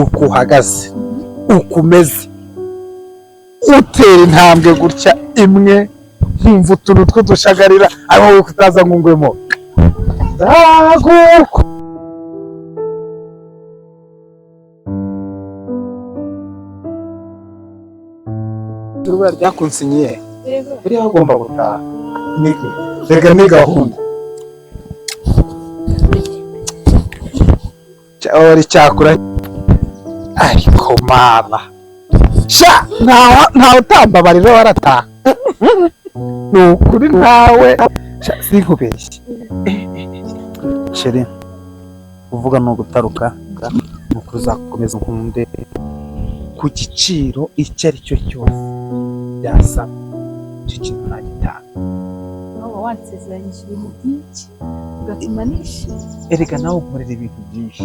uko uhagaze uko umeze utera intambwe gutya imwe nkumva utuntu tw'udushagarira aho wowe kutaza ngungwemo Uruba ryakunsinyiye buri agomba gutaha rega ni gahunda cyari cyakura ariko mama sha ntawe utambabarira warataha nukuri ntawe sinkubeshye chere uvuga no gutaruka nuko uzakomeza nkunde ku giciro icyo ari cyo cyose yasa cyo kintu nagitanga nawe wansezeranyije ibintu byinshi ugatuma nishimye erega nawe ukorera ibintu byinshi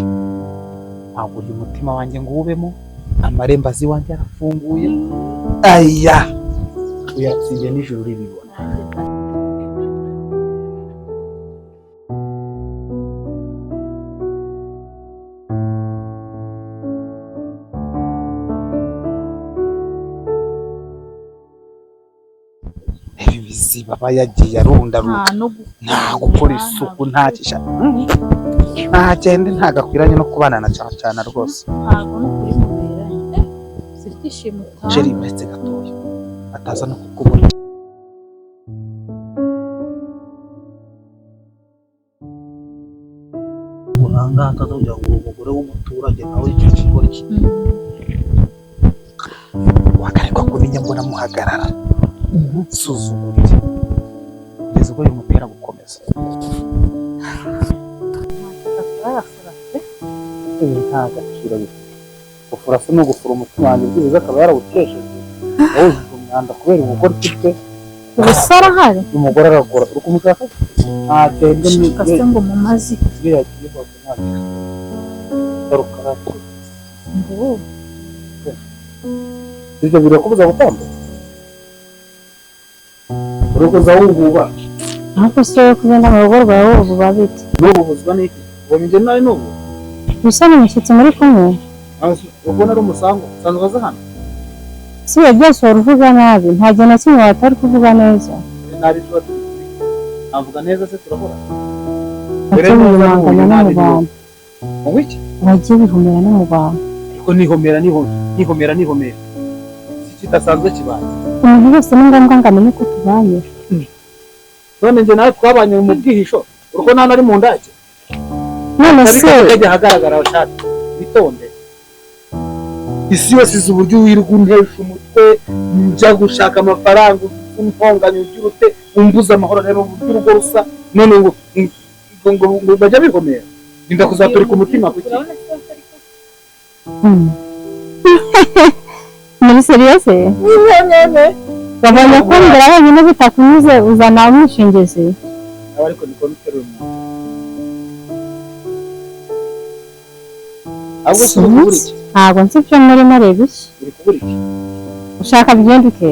ntabwo uyu mutima wanjye ngo ubemo amarembo azi wanjye arafunguye aya uyatsindiye nijoro ribibona ibiziba bayagiye arunda nta gukora isuku nta kisha ntagende ntagakwiranye no kubana na cyane rwose ntabwo no kuri muberanye sitishimo cyane Jerry mbese gatoya ataza no kukubona unanga atazongera ngo umugore w'umuturage nawe icyo kigora iki wakareka kumenya mbona muhagarara suzugurire kugeza ubwo yumutera gukomeza nta gaciro gufura se no gufura umutima wanjye byibuze akaba yarawukesheje wowe umwanda kubera umugore ufite ubusara hari umugore aragora uri kumushaka ntagende kase ngo mu mazi yagiye hose ntacyo darukara ngo ibyo birakubuza gutamba urugo zawunguba nako se kugenda mu rugo rwawe ubu babite n'ubuzwa n'iki wamenye nawe n'ubu usana imishyitsi muri kumwe ubona ari umusango usanzwe aza hano si we byose uruvuga nabi nta gihe na kimwe watari kuvuga neza nabi tuba avuga neza se turahora mbere n'umuganga n'umuganga mu wiki wagiye bihumira n'umuganga ariko nihomera si kidasanzwe kibaye umuntu wese ni ngombwa ngo amenye ko tubanye none njye nawe twabanye mu bwihisho uruko nta nari mu ndake none se kajya hagaragara cyane bitonde isi yose izi uburyo wirirwa untesha umutwe njya gushaka amafaranga untonganya ugira ute umbuza amahoro rero uburyo urugo rusa none ngo bajya bihomera ninda kuzaturika umutima kuki muri seriyose wabonye ko mbere wenyine bitakunyuze uzana umwishingizi ariko niko niterura umuntu ahubwo si ukubura iki ntabwo nzi ibyo murimo areba iki uri kubura iki ushaka bigenduke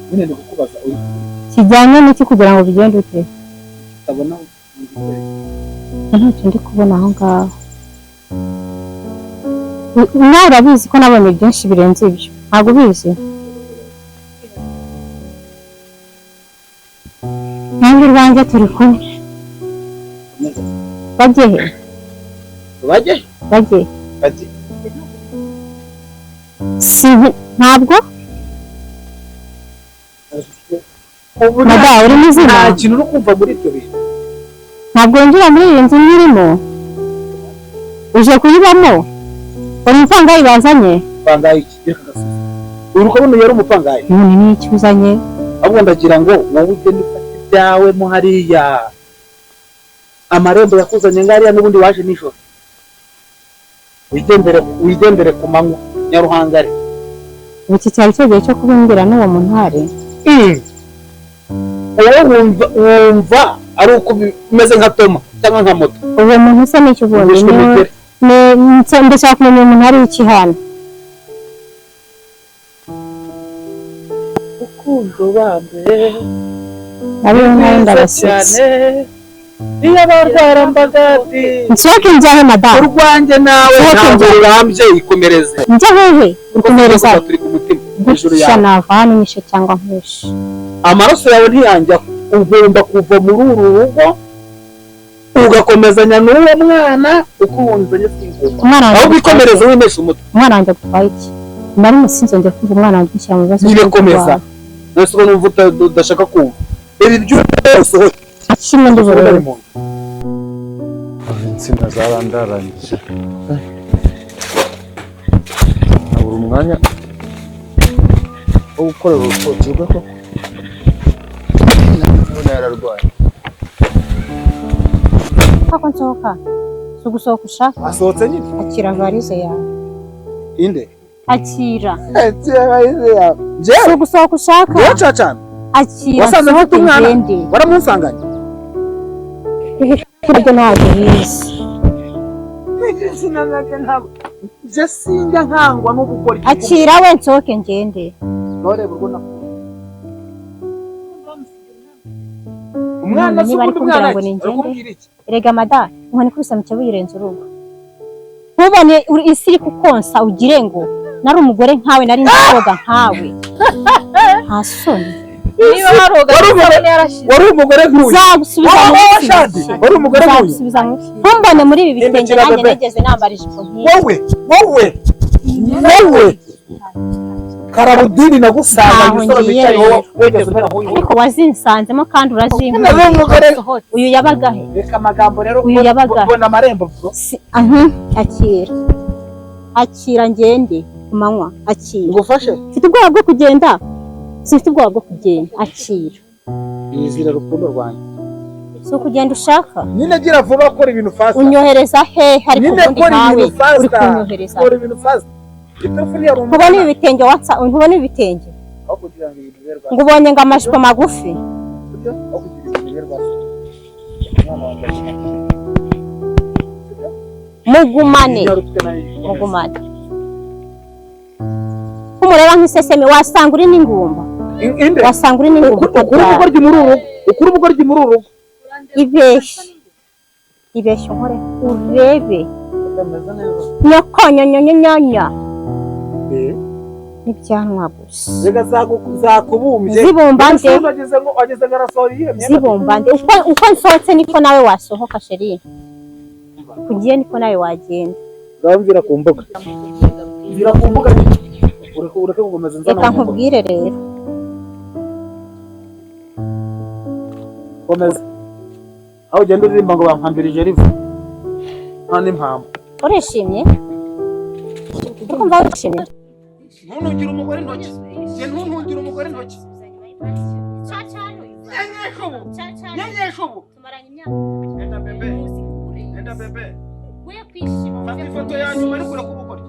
nyine ndi kukubaza uri kijyanye n'iki kugira ngo bigenduke utabona ntacyo ndi kubona aho ngaho nawe urabizi ko nabonye byinshi birenze ibyo ntabwo ubizi nanjye urwanjye turi kumwe bajye he bajye si ntabwo madamu uri muzima nta kintu uri kumva muri ibyo bintu ntabwo winjira muri iyi nzu nyirimo uje kuyibamo uri umupangayi bazanye umupangayi ikigera kagasubiza uri kubona yari umupangayi none ni iki uzanye ahubwo ndagira ngo wowe ugende ufate ibyawe mo hariya amarembo yakuzanye ngariya n'ubundi waje nijoro wigendere ku manywa nyaruhangare iki cyari cyo gihe cyo kubimbwira n'uwo muntare wowe wumva ari uko bimeze nka toma cyangwa nka moto uwo muntu usa n'icyo ubundi ndashaka kumenya umuntu ari iki hano ukunze ubambe ariyo nawe ndabasetse iyo barwara mbagati nsohoke njyahe madamu urwanjye nawe ntabwo urambye ikomereze njya hehe ukomereza turi ku mutima hejuru yawe nava hano nyishe cyangwa nkwishe amaraso yawe ntiyanjya ugomba kuva muri uru rugo ugakomezanya n'uwo mwana ukuwunzanye umwana aho bikomereza wimesha umutwe umwana wanjye gutwaye iki nari musinzo njye kumva umwana wanjye ushyira mu bibazo nirekomeza nese ko numva udashaka kumva ibi byose kimwe ndibure insina zarandarangije abura umwanya wo gukorera urutoki rwe ko none yararwaye kako nsohoka si ugusohoka ushaka asohotse nyine akira varize yawe inde akira varize yawe si ugusohoka ushaka wowe cacana akira wasanze mfite umwana waramusanganye ibyo ntabwo bizi je sinjya nkangwa no gukora akira we nsohoke ngende nore burwo umwana niba ari kumbwira ngo ningende erega mada inkoni kubisa mu cyabu yirenze urugo ntubone isi iri kukonsa ugire ngo nari umugore nkawe nari nzoga nkawe nta soni niba haroga wari umugore nk'uyu zagusubiza mu wari umugore nk'uyu ntumbone muri ibi bitenge nanjye nigeze nambara ijipo nk'iyi wowe karabudini nagusanga umusore wicaye wowe wegeze umera nk'uyu ariko wazinsanzemo kandi urazinkura uyu yabaga he reka amagambo rero uyu yabaga ubona amarembo akira ngende ku manywa akira ngufashe mfite ubwoba bwo kugenda sifite ubwoba bwo kugenda akira yizira rukundo rwanjye si ukugenda ushaka nyine gira vuba kora ibintu fast unyohereza he hari kubundi nkawe uri kunyohereza kora ibintu fast ntubona ibi bitenge ntubona ibi bitenge ngo ubonye ngo amajipo magufi mugumane kumureba nk'iseseme wasanga uri n'ingumba wasanga uri n'ingumba ukuri ubugoryi muri uru rugo ibeshye nkore urebe nyakonyonyonyanya n'ibyanwa gusa rega zakubumbye zibumbande wageze ngarasohora yiyemye zibumbande uko nsohotse niko nawe wasohoka sheri kugiye niko nawe wagenda ngabwira ku mbuga ureke gukomeza nzana reka nkubwire rero komeza aho ugenda uririmba ngo bampambirije rivu nta n'impamvu urishimye ukumva wishimye ntunugire umugore intoki ntunugire umugore intoki nyenyesha ubu enda bebe fata ifoto yanyu bari kure kubugoryi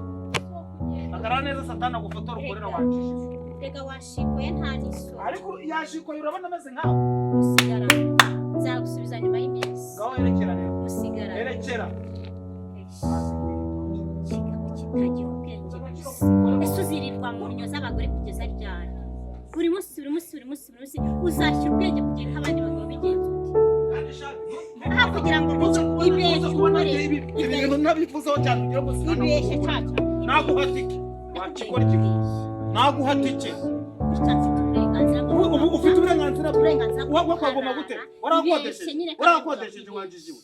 agarara neza satani agufotora ukorera wanjije rega washikoye nta niso ariko yashikoye urabona ameze nkaho usigara nzagusubiza nyuma y'iminsi ngaho yerekera rero usigara yerekera ese uzirirwa mu nyo z'abagore kugeza ryari buri munsi uzashyira ubwenge kugira abandi bagabo bigenza aha kugira ngo ibeshye ukorere ibintu ntabifuzaho cyane ugira ngo ibeshye caca naguhatike wakikora iki naguhatike ubu ufite uburenganzira bwo kwagoma gute warakodesheje wajijiwe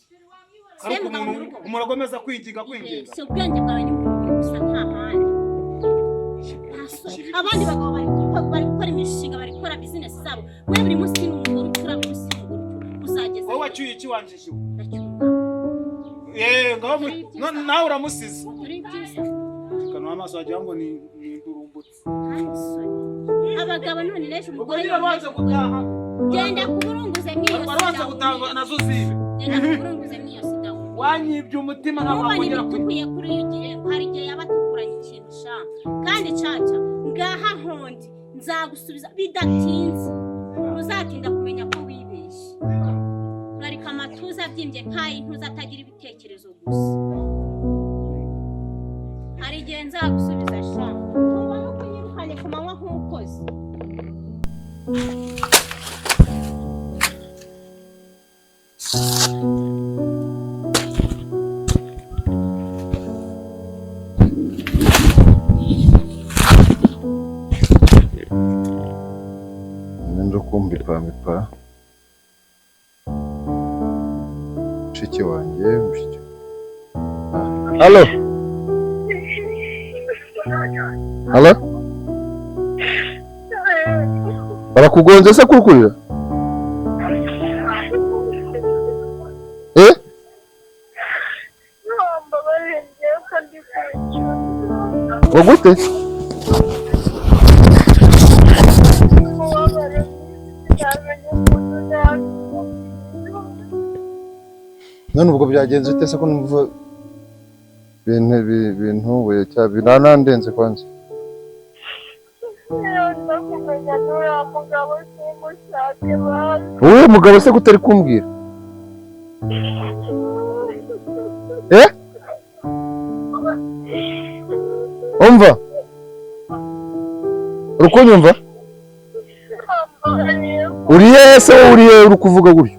ariko umuntu agomeza kwinginga si ubwenge bwawe ni bubi gusa nta handi abandi bagabo bari gukora imishinga bari gukora bizinesi zabo we buri munsi ni umugore ukora buri munsi n'umugore uzageza wowe wacyuye iki wanjijiwe ngaho nawe uramusize kanwa amaso wagira ngo ni indurumbutse abagabo none n'ejo umugore yabanze gutaha genda kuburunguze nk'iyo sida wabanze gutanga nazo zibe genda kuburunguze nk'iyo sida wanyibye umutima ntabwo wakongera tukwiye kuri ugire hari igihe yaba tukuranye ikintu sha kandi caca ngaha nkondi nzagusubiza bidatinze uzatinda kumenya ko wibeshye urarika amatuza abyimbye nk'ay'intuza atagira ibitekerezo gusa hari igihe nzagusubiza sha uba no kunyirukanye ku manywa nk'umukozi Nendo kumbipa mushiki wanjye mushiki. Halo halo, barakugonze se kurukurira? Wagute? None ubwo byagenze ute se ko numva bintu we cyabi nanandenze kwanza? Wowe mugabo se kutari kumbwira? Umva urukunyumva? Uriye se uriye uri kuvuga gutyo?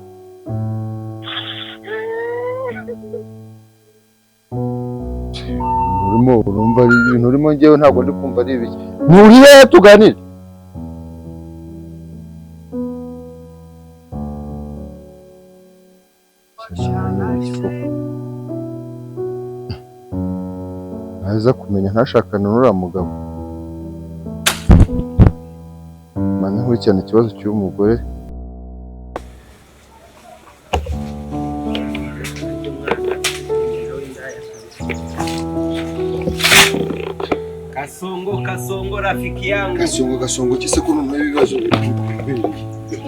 Urumva ibintu urimo ngewe ntabwo ndi kumva ari ibiki. Uriye tuganire? Naza kumenya ntashakana n'uriya mugabo. Manya nkurikirana ikibazo cy'uyu mugore. Kasongo rafiki yangu. Kasongo kise ko numva ibibazo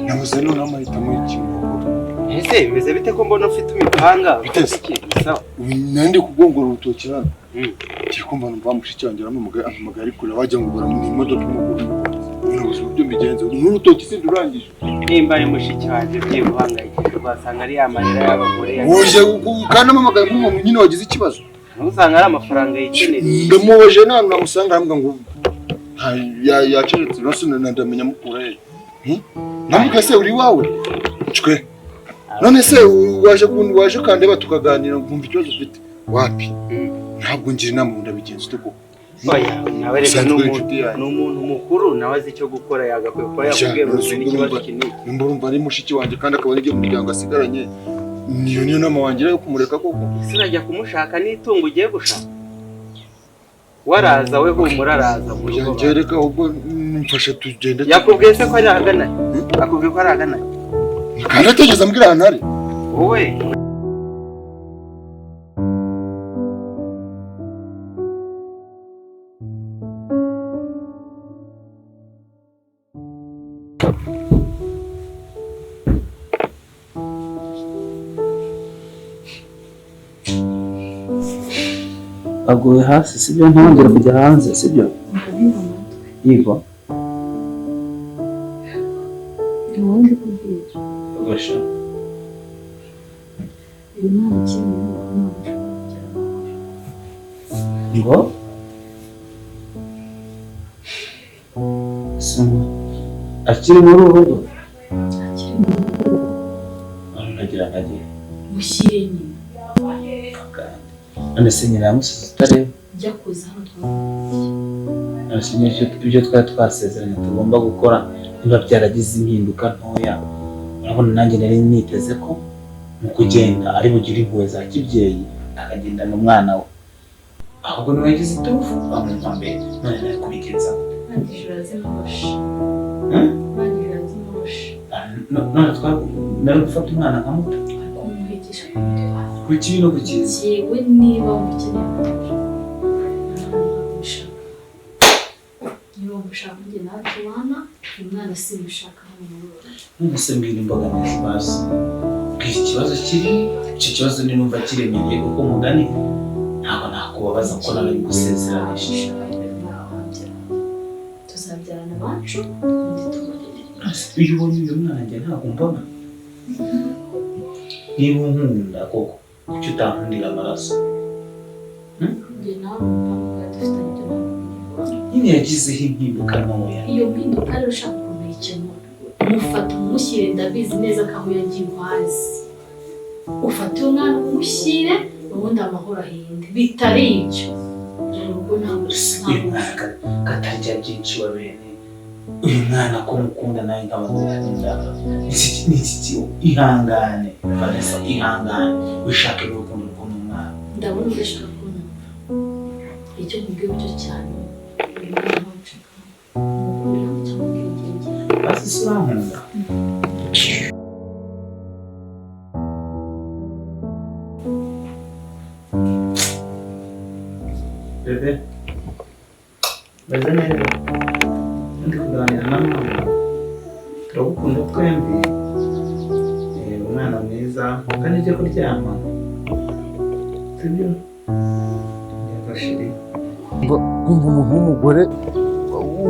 nabuze none amahitamo y'ikintu. Ese bimeze bite ko mbona ufite imipanga? Bitese sawa. Nandi kugongora urutoki hano. Kikumva numva mushiki wanjye aramumagara ari kure wajya ngo mu imodoka y'umugore. Nabuze uburyo mbigenza. N'urutoki se ndurangije. Nimba ari mushiki wanjye ugiye guhangayikishwa basanga ari amarira y'abagore. Uje kandi amamagara nk'umuntu nyine wagize ikibazo. Ntusanga ari amafaranga yikeneye. Ndamubaje none namusanga hambwa ngo yaceretse rose ndamenya mukura he. Namuka se uri wawe? Cwe. None se waje kandeba tukaganira ngumva ikibazo ufite. Wapi? Ntabwo ngira inama ndabigenza ute koko. Oya, nawe reka n'umuntu mukuru nawe azi icyo gukora yagakwiye kuba yakubwiye ngo n'ikibazo kinini. Ndumva ari mushiki wanjye kandi akaba ari umuryango asigaranye. Niyo nama wanjye yo kumureka koko. Sinajya kumushaka n'itungo ugiye gushaka. Waraza we humura araza mu rugo. Ngereka ubwo mfasha tugende. Yakubwiye se ko ari ahagana? Akubwiye ko ari ahagana? Kandi ategeza ambwira ahantu ari. Wowe aguye hasi sibyo ntongera kujya hanze sibyo? Yego. Ntiwongere kubwira. Ogasha. Uyu mwana ukeneye Ngo? Singo. Akiri muri uru rugo? akiri mu rugo. Nagira nagiye. Mushyire nyina. None se nyina yamusize utareba? Jya kuza hano twabonye. None ibyo twari twasezeranye tugomba gukora niba byaragize impinduka ntoya. Urabona nanjye nari niteze ko mu kugenda ari bugire impuhwe za kibyeyi akagendana umwana we. Ahubwo niwe yagize iturufu bamwumva mbere none nari kubigenza. Ntangije urazimoshe. Ntangije urazimoshe. None nari gufata umwana nka muto. Ariko umuhegesha kumutwara. Ku kibi no ku cyiza. Yewe niba umukeneye amahoro. Niba umushaka njye nawe tubana, umwana simushaka hano mu rugo. None se mbwira imbogamizi basi. Bwira ikibazo kiri, icyo kibazo ni numva kiremereye kuko mugani ntabwo nakubabaza ko nawe gusezeranisha. Tuzabyarana abacu, undi tubarere. Iyo ubonye uyu mwana njye ntabwo mbona. Niba unkunda koko, kuki utankundira amaraso? Njye nawe umupanga dufitanye ibyo ntabwo. Nyine yagizeho impinduka ntoya. Iyo mpinduka rero ushaka kumurikira mufata umushyire ndabizi neza ko aho yagiye uhazi. ufate umwana umushyire ubundi amahoro ahinde bitari ibyo urugo ntabwo katarya byinshi wa bene uyu mwana ko mukunda nawe nk'abagukunda n'iki ihangane Vanessa ihangane wishake n'urukundo rw'umwana ndabona udashaka kumva icyo nkubwiye cyo cyane uyu mwana w'ucaka umukunda cyangwa ubwenge basi surankunda bebe meze neza ndi kuganira na mama turagukunda twembi umwana mwiza kandi ujye kuryama sibyo yagashiri kumva umuntu w'umugore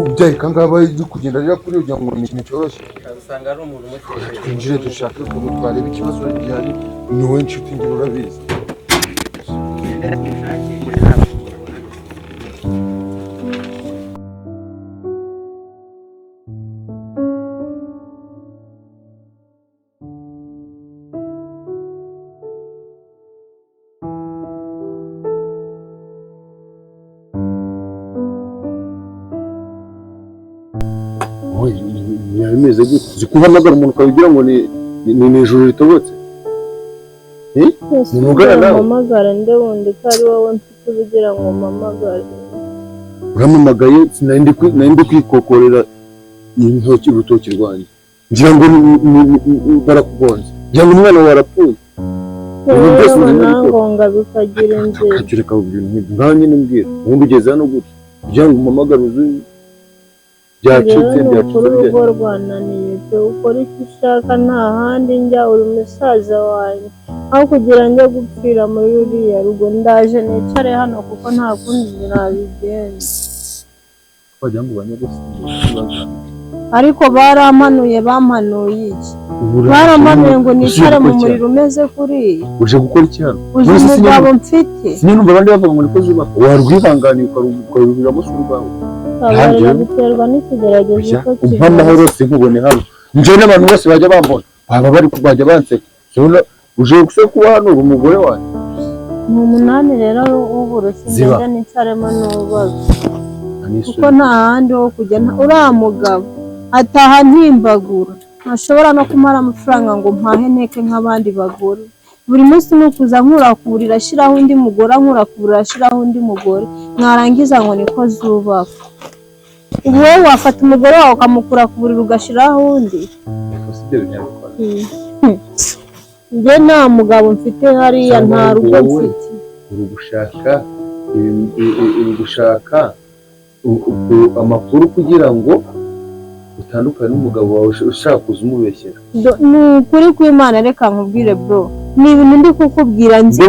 ubyaye kangaba ari kugenda rira kuri ugira ngo ni ikintu cyoroshye usanga ari umuntu umutekereza twinjire dushake ukuntu twareba ikibazo gihari ni wowe nshuti ngira urabizi bimeze gute uzi kuhamagara umuntu ukabigira ngo ni ijuru ritobotse ni mugara nawe mpamagara nde wundi ko ari wowe mfite ubugira ngo mpamagare uramamagaye nari ndi kwikokorera urutoki rwanjye ngira ngo barakugonze ngira ngo umwana wawe arapfuye rero nangonga bikagira inzira akakireka ibintu nk'ibyo ngaho nyine mbwira ubundi ugeze hano gutya kugira ngo umpamagare uzi byacitse urugo rwananiye pe ukora icyo ushaka nta handi njya uri musaza wanjye aho kugira njye gupfira muri ruriya rugo ndaje nicare hano kuko nta kundi nabigenza wagira ngo banyagusiga ariko barampanuye bampanuye iki baramanuye ngo nicare mu muriro umeze kuriya uje gukora iki hano uzi umugabo mfite sinumva abandi bavuga ngo niko zuba warwihanganiye ukarubiramo se urwawe abarira biterwa n'ikigeragezo ko kiba amahoro sinkubone hano njye n'abantu bose bajya bambona baba bari bajya banseka uje gusa kuba hano uri umugore wanjye ni umunani rero w'uburozi ngenda nicaremo n'ubazo kuko nta handi ho kujya uriya mugabo ataha ntimbagura ntashobora no kumara amafaranga ngo mpahe nteke nk'abandi bagore buri munsi ni ukuza nkurakurira ashyiraho undi mugore nkurakurira ashyiraho undi mugore mwarangiza ngo niko zubaka ubu wowe wafata umugore wawe ukamukura ku buriri ugashyiraho undi njye nta mugabo mfite hariya nta rugo mfite uri gushaka amakuru kugira ngo utandukane n'umugabo wawe ushaka kuza umubeshyera ni ukuri kw'Imana reka nkubwire bro ni ibintu ndi kukubwira nzi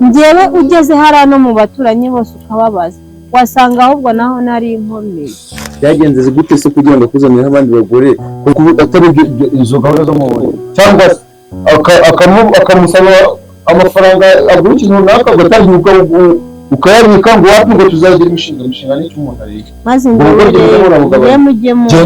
njyewe ugeze hariya no mu baturanyi bose ukababaza wasanga ahubwo naho nari inkomeye byagenze gute se kugira ngo akuzanire abandi bagore kuko atari izo gahunda zo mu buri cyangwa akamusaba amafaranga agura ikintu runaka ugatangira ukayabika ngo wapi ngo tuzagira imishinga n'icyo umuntu ariye maze njyewe mujye njyewe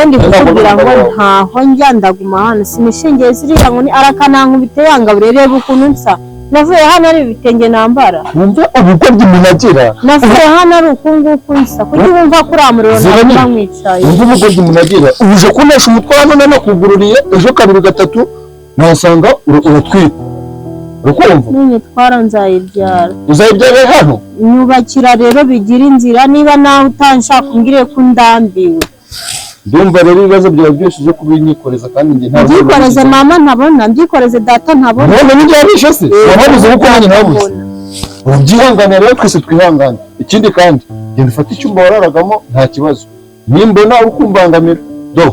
ndi kukubwira ngo ntaho njya ndaguma hano sinishingiye ziriya ngo arakanankubite yanga burerebe ukuntu nsa navuye hano ari ibitenge nambara wumva ubugoryi umuntu agira navuye hano ari uku nguku nsa kuko wumva ko uriya muriro ntabwo mwicaye wumva ubugoryi umuntu agira uje kunesha umutwe hano nanakugururiye ejo kabiri gatatu nasanga uratwika urukumva n'inyitwara nzayibyara uzayibyara hano nyubakira rero bigira inzira niba nawe utanshaka umbwire ko ndambiwe ndumva rero ibibazo byawe byose byo kubinyikoreza kandi njye ntabwo mbyikoreze mama ntabona mbyikoreze data ntabona none nijye yarishe se wabuze uko nanjye nabuze ubyihangane rero twese twihangane ikindi kandi genda ufate icyumba wararagamo nta kibazo nimbona uri kumbangamira do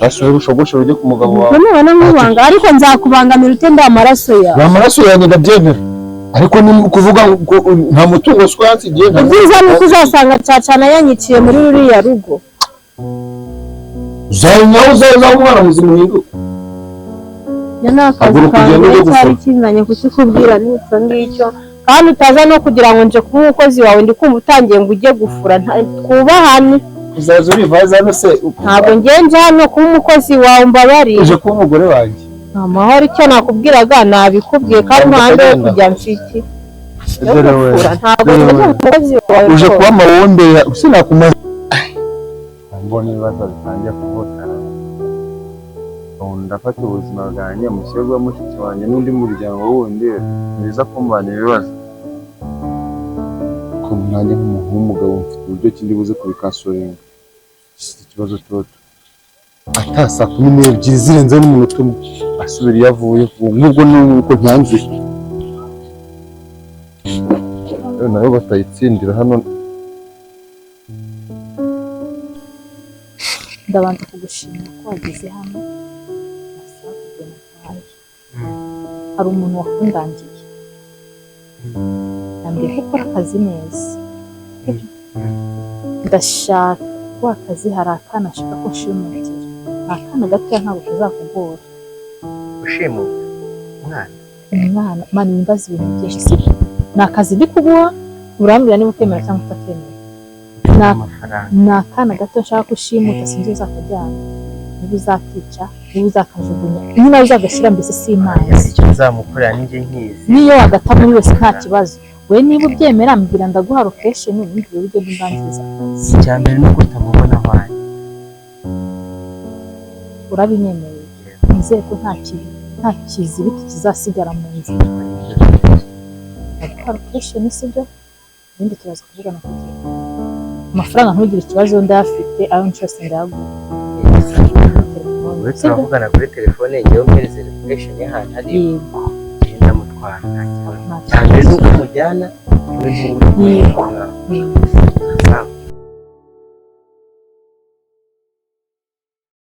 ashoye ushogoshora ujye ku mugabo wawe nubona nkubanga ariko nzakubangamira utenda amaraso yawe amaraso yanjye ndabyemera ariko ni kuvuga ngo nta mutungo swansi igihe ubwiza ni uko uzasanga cacana yanyiciye muri ruriya rugo uzanyaho uzaza umwana muzima uhinduka ya ni akazi kanjye cyari kinzanye kukikubwira n'icyo ngicyo kandi utaza no kugira ngo nje kuba umukozi wawe ndi kumva utangiye ngo ujye gufura twubahane uzaza urivaza hano se ntabwo ngenje hano kuba umukozi wawe umbabarire uje kuba umugore wanjye amahoro icyo nakubwiraga nabikubwiye kandi ntahandi yo kujya mfite ntabwo umukozi wawe uje kuba amawombe sinakumaze mbona ibibazo bitangiye kuvukana ubu ndafata ubuzima bwanjye mushyire bwa mushiki wanjye n'undi muryango wundi biza kumbana ibibazo ko nanjye nk'umuntu w'umugabo mfite uburyo ki ndi buze kubikasoringa ikibazo toto ata saa 12 zirenze n'umunota umwe asubira iyo avuye nk'ubwo nuko nyanzuye nayo batayitsindira hano. ndabanza kugushimira ko wageze hano hari umuntu wakundangiye yambwiye ko ukora akazi neza ndashaka ko akazi hari akana ashaka ko nshimutira akana gatoya ntabwo kazakugora ushimuta umwana mani wimbaza ibintu byinshi sibyo ni akazi ndi kuguha urambwira niba ukemera cyangwa utakemera ni akana gato nshaka ko ushimuta sinzi uzakajyana niba uzakica niba uzakajugunya niba uzagashyira mbese simazi icyo nzamukorera n'injye nkizi niyo wagata muri wese nta kibazo we niba ubyemera mbwira ndaguha location n'ibyo buryo bw'imbanziriza akazi icya mbere ni uko utamubona ahwanye urabinyemereye nizeye ko nta kizibiti kizasigara mu nzira ndaguha location sibyo ibindi turaza kuvugana kugira amafaranga ntugire ikibazo ndayafite ayo nshose ndayaguha we turavugana kuri telefone ngewe mpereze location y'ahantu ari ndamutwara nta kibazo cyane nuko umujyana muri